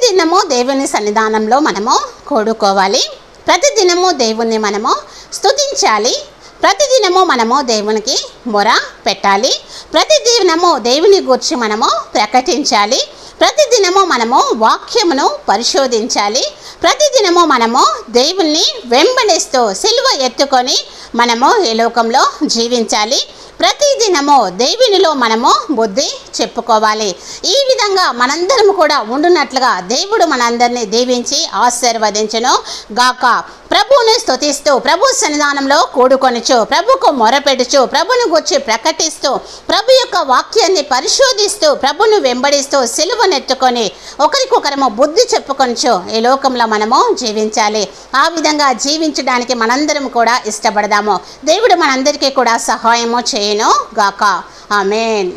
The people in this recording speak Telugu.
ప్రతిదినము దేవుని సన్నిధానంలో మనము కూడుకోవాలి. ప్రతిదినము దేవుణ్ణి మనము స్తుతించాలి. ప్రతిదినము మనము దేవునికి మొర పెట్టాలి. ప్రతిదినము దేవుని గురించి మనము ప్రకటించాలి. ప్రతిదినము మనము వాక్యమును పరిశోధించాలి. ప్రతిదినము మనము దేవుణ్ణి వెంబడిస్తూ సిలువ ఎత్తుకొని మనము ఈ లోకంలో జీవించాలి. ప్రతిదినము దేవునిలో మనము బుద్ధి చెప్పుకోవాలి. ఈ విధంగా మనందరము కూడా ఉండునట్లుగా దేవుడు మనందరినీ దీవించి ఆశీర్వదించును గాక. ప్రభువుని స్తుతిస్తూ ప్రభు సన్నిధానంలో కూడుకొనుచు ప్రభుకు మొరపెడుచు ప్రభును గురించి ప్రకటిస్తూ ప్రభు యొక్క వాక్యాన్ని పరిశోధిస్తూ ప్రభును వెంబడిస్తూ సిలువనెత్తుకొని ఒకరికొకరము బుద్ధి చెప్పుకొనుచు ఈ లోకంలో మనము జీవించాలి. ఆ విధంగా జీవించడానికి మనందరం కూడా ఇష్టపడదాము. దేవుడు మనందరికీ కూడా సహాయము చేయను గాక. ఆమేన్.